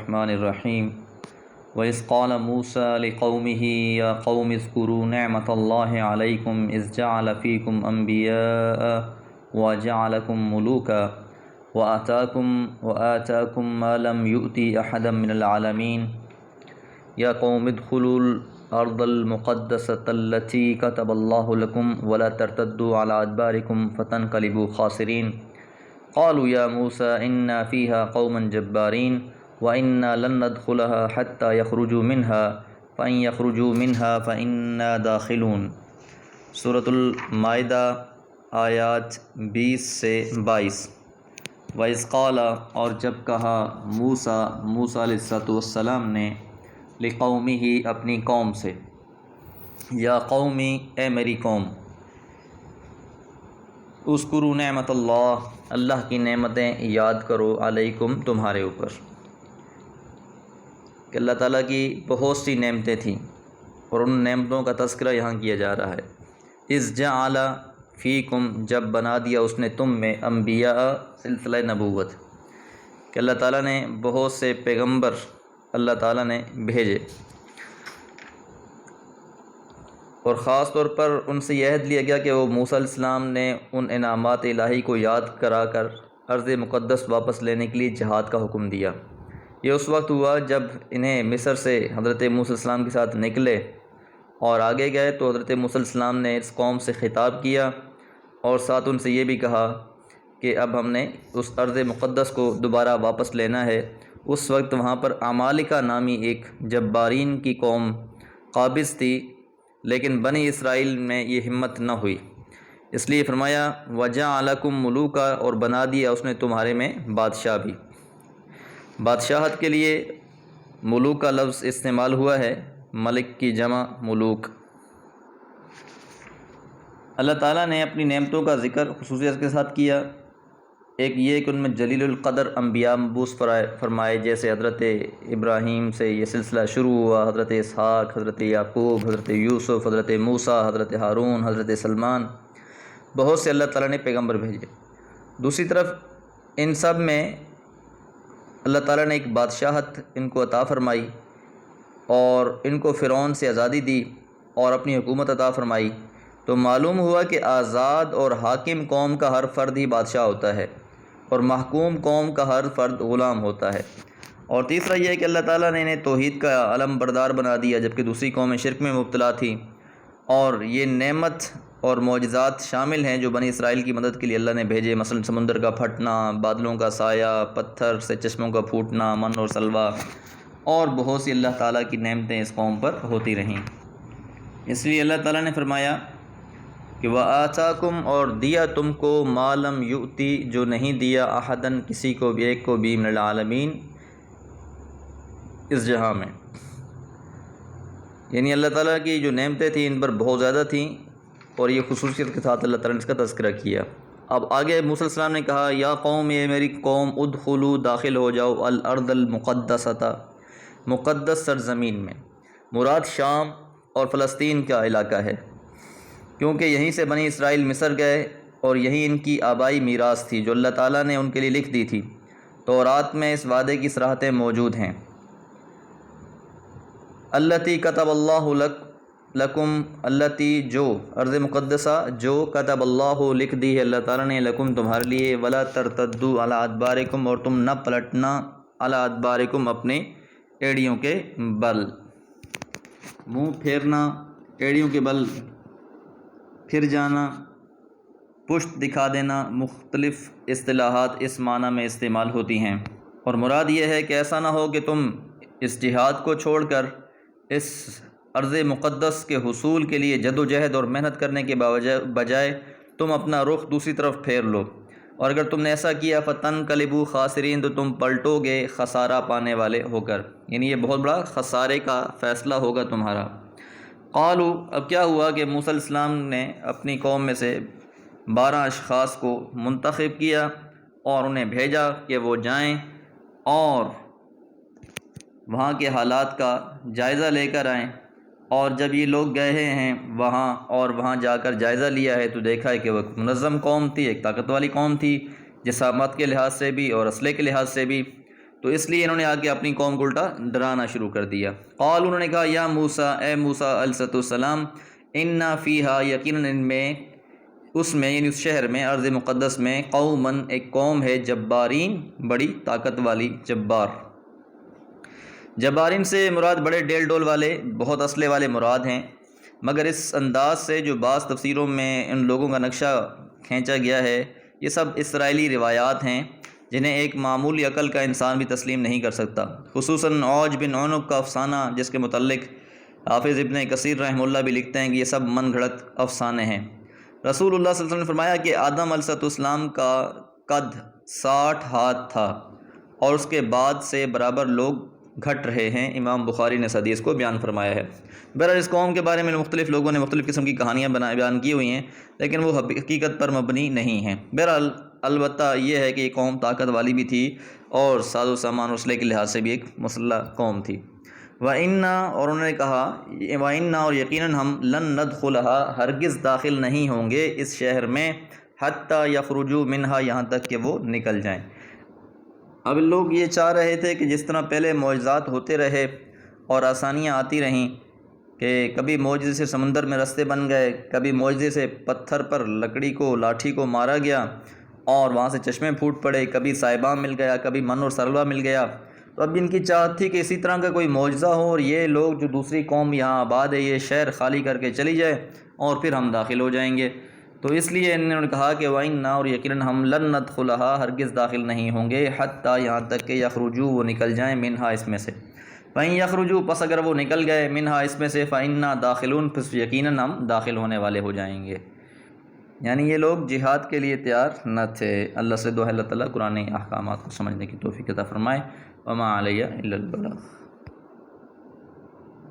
الرحمن الرحیم وَإِذْ قَالَ مُوسَىٰ لِقَوْمِهِ يَا قَوْمِ اذْكُرُوا نِعْمَةَ اللَّهِ عَلَيْكُمْ إِذْ جَعَلَ فِيكُمْ أَنْبِيَاءَ وَجَعَلَكُمْ مُلُوكًا وَآتَاكُمْ مَا لَمْ يُؤْتِ أَحَدًا مِنَ الْعَالَمِينَ يَا قَوْمِ ادْخُلُوا الْأَرْضَ الْمُقَدَّسَةَ الَّتِي كَتَبَ اللَّهُ لَكُمْ وَلَا تَرْتَدُّوا عَلَىٰ أَدْبَارِكُمْ فَتَنْقَلِبُوا خَاسِرِينَ قالوا يا موسى إنا فيها قوما جبارين وإنا لن ندخلها حتى يخرجوا منها فإن يخرجوا منها فإنا داخلون۔ سورۃ المائدہ آیات 20 سے 22۔ وَإِذْ قَالَ اور جب کہا موسیٰ علیہ السلام نے لِقَوْمِهِ اپنی قوم سے، یا قومی اے میری قوم، اذکروا نعمت اللہ کی نعمتیں یاد کرو، علیکم تمہارے اوپر، کہ اللہ تعالیٰ کی بہت سی نعمتیں تھیں اور ان نعمتوں کا تذکرہ یہاں کیا جا رہا ہے۔ اذ جعل فیکم جب بنا دیا اس نے تم میں انبیاء سلسلہ نبوت، کہ اللہ تعالیٰ نے بہت سے پیغمبر اللہ تعالیٰ نے بھیجے، اور خاص طور پر ان سے یہ عہد لیا گیا کہ وہ موسیٰ علیہ السلام نے ان انعامات الہی کو یاد کرا کر ارض مقدس واپس لینے کے لیے جہاد کا حکم دیا۔ یہ اس وقت ہوا جب انہیں مصر سے حضرت موسیٰ علیہ السلام کے ساتھ نکلے اور آگے گئے تو حضرت موسیٰ علیہ السلام نے اس قوم سے خطاب کیا اور ساتھ ان سے یہ بھی کہا کہ اب ہم نے اس ارض مقدس کو دوبارہ واپس لینا ہے۔ اس وقت وہاں پر عمالقہ نامی ایک جبارین کی قوم قابض تھی، لیکن بنی اسرائیل میں یہ ہمت نہ ہوئی، اس لیے فرمایا وَجَعَلَكُمْ مُلُوكًا، اور بنا دیا اس نے تمہارے میں بادشاہ بھی۔ بادشاہت کے لیے ملوک کا لفظ استعمال ہوا ہے، ملک کی جمع ملوک۔ اللہ تعالیٰ نے اپنی نعمتوں کا ذکر خصوصیت کے ساتھ کیا۔ ایک یہ کہ ان میں جلیل القدر انبیاء مبعوث فرمائے، جیسے حضرت ابراہیم سے یہ سلسلہ شروع ہوا، حضرت اسحاق، حضرت یعقوب، حضرت یوسف، حضرت موسیٰ، حضرت ہارون، حضرت سلمان، بہت سے اللہ تعالیٰ نے پیغمبر بھیجے۔ دوسری طرف ان سب میں اللہ تعالیٰ نے ایک بادشاہت ان کو عطا فرمائی اور ان کو فرعون سے آزادی دی اور اپنی حکومت عطا فرمائی، تو معلوم ہوا کہ آزاد اور حاکم قوم کا ہر فرد ہی بادشاہ ہوتا ہے اور محکوم قوم کا ہر فرد غلام ہوتا ہے۔ اور تیسرا یہ ہے کہ اللہ تعالیٰ نے انہیں توحید کا علم بردار بنا دیا، جبکہ دوسری قومیں شرک میں مبتلا تھیں، اور یہ نعمت اور معجزات شامل ہیں جو بنی اسرائیل کی مدد کے لیے اللہ نے بھیجے، مثلا سمندر کا پھٹنا، بادلوں کا سایہ، پتھر سے چشموں کا پھوٹنا، من اور سلوہ، اور بہت سی اللہ تعالیٰ کی نعمتیں اس قوم پر ہوتی رہیں۔ اس لیے اللہ تعالیٰ نے فرمایا کہ وَآتَاكُمْ، اور دیا تم کو، مَا لَمْ يُؤْتِ، جو نہیں دیا، احدن کسی کو بھی، ایک کو بھی، من العالمین، اس جہاں میں، یعنی اللہ تعالیٰ کی جو نعمتیں تھیں ان پر بہت زیادہ تھیں، اور یہ خصوصیت کے ساتھ اللہ تعالیٰ نے اس کا تذکرہ کیا۔ اب آگے موسیٰ علیہ السلام نے کہا یا قوم، یہ میری قوم، ادخلوا، داخل ہو جاؤ، الارض المقدسۃ، مقدس سرزمین میں، مراد شام اور فلسطین کا علاقہ ہے، کیونکہ یہیں سے بنی اسرائیل مصر گئے اور یہی ان کی آبائی میراث تھی جو اللہ تعالیٰ نے ان کے لیے لکھ دی تھی۔ تورات میں اس وعدے کی صراحتیں موجود ہیں۔ التی کتب اللہ لکم، التی جو، ارض مقدسہ جو، کتب اللہ لکھ دی ہے اللہ تعالیٰ نے، لکم تمہارے لیے، ولا ترتدوا علی ادبارکم، اور تم نہ پلٹنا، علی ادبارکم اپنے ایڑیوں کے بل، منہ پھیرنا، ایڑیوں کے بل پھر جانا، پشت دکھا دینا، مختلف اصطلاحات اس معنی میں استعمال ہوتی ہیں، اور مراد یہ ہے کہ ایسا نہ ہو کہ تم اس جہاد کو چھوڑ کر اس ارض مقدس کے حصول کے لیے جد و جہد اور محنت کرنے کے بجائے تم اپنا رخ دوسری طرف پھیر لو، اور اگر تم نے ایسا کیا فَتَنْقَلِبُوا خَاسِرِينَ، تو تم پلٹو گے خسارہ پانے والے ہو کر، یعنی یہ بہت بڑا خسارے کا فیصلہ ہوگا تمہارا۔ قالوا، اب کیا ہوا کہ موسیٰ علیہ السلام نے اپنی قوم میں سے 12 اشخاص کو منتخب کیا اور انہیں بھیجا کہ وہ جائیں اور وہاں کے حالات کا جائزہ لے کر آئیں، اور جب یہ لوگ گئے ہیں وہاں جا کر جائزہ لیا ہے تو دیکھا ہے کہ وہ ایک منظم قوم تھی، ایک طاقت والی قوم تھی، جسامت کے لحاظ سے بھی اور اسلحے کے لحاظ سے بھی، تو اس لیے انہوں نے آ کے اپنی قوم کو الٹا ڈرانا شروع کر دیا۔ قال انہوں نے کہا یا موسیٰ، اے موسیٰ علیہ السلام، انا فیہا یقیناً ان میں، اس میں یعنی اس شہر میں، ارض مقدس میں، قومن ایک قوم ہے، جبارین بڑی طاقت والی، جبار۔ جبارین سے مراد بڑے ڈیل ڈول والے، بہت اسلحے والے مراد ہیں، مگر اس انداز سے جو بعض تفسیروں میں ان لوگوں کا نقشہ کھینچا گیا ہے، یہ سب اسرائیلی روایات ہیں جنہیں ایک معمولی عقل کا انسان بھی تسلیم نہیں کر سکتا، خصوصاً عوج بن عنق کا افسانہ، جس کے متعلق حافظ ابن کثیر رحمہ اللہ بھی لکھتے ہیں کہ یہ سب من گھڑت افسانے ہیں۔ رسول اللہ صلی اللہ علیہ وسلم نے فرمایا کہ آدم علیہ السلام کا قد 60 ہاتھ تھا اور اس کے بعد سے برابر لوگ گھٹ رہے ہیں۔ امام بخاری نے اس حدیث کو بیان فرمایا ہے۔ بہرحال اس قوم کے بارے میں مختلف لوگوں نے مختلف قسم کی کہانیاں بیان کی ہوئی ہیں، لیکن وہ حقیقت پر مبنی نہیں ہیں۔ بہرحال البتہ یہ ہے کہ یہ قوم طاقت والی بھی تھی اور ساز و سامان اسلحے کے لحاظ سے بھی ایک مسلح قوم تھی۔ وَإِنَّا، اور انہوں نے کہا وَإِنَّا، اور یقیناً ہم لن ندخلها، ہرگز داخل نہیں ہوں گے اس شہر میں، حتیٰ یخرجوا منہا، یہاں تک کہ وہ نکل جائیں۔ اب لوگ یہ چاہ رہے تھے کہ جس طرح پہلے معجزات ہوتے رہے اور آسانیاں آتی رہیں کہ کبھی معجزے سے سمندر میں رستے بن گئے، کبھی معجزے سے پتھر پر لکڑی کو، لاٹھی کو مارا گیا اور وہاں سے چشمے پھوٹ پڑے، کبھی سائباں مل گیا، کبھی من اور سلوہ مل گیا، تو اب ان کی چاہت تھی کہ اسی طرح کا کوئی معجزہ ہو اور یہ لوگ جو دوسری قوم یہاں آباد ہے یہ شہر خالی کر کے چلی جائے اور پھر ہم داخل ہو جائیں گے۔ تو اس لیے انہوں نے کہا کہ وَإِنَّا، اور یقیناً ہم لن ندخلها، ہرگز داخل نہیں ہوں گے، حتیٰ یہاں تک کہ یخرجوا، وہ نکل جائیں، منہا، اس میں سے۔ فَإِن یخرجوا، پس اگر وہ نکل گئے، منہا، اس میں سے، فَإِنَّا داخلون، پس یقیناً ہم داخل ہونے والے ہو جائیں گے۔ یعنی یہ لوگ جہاد کے لیے تیار نہ تھے۔ اللہ سے دعا ہے اللہ تعالیٰ قرآن احکامات کو سمجھنے کی توفیق عطا فرمائے۔ وما علیہ الا البلاغ۔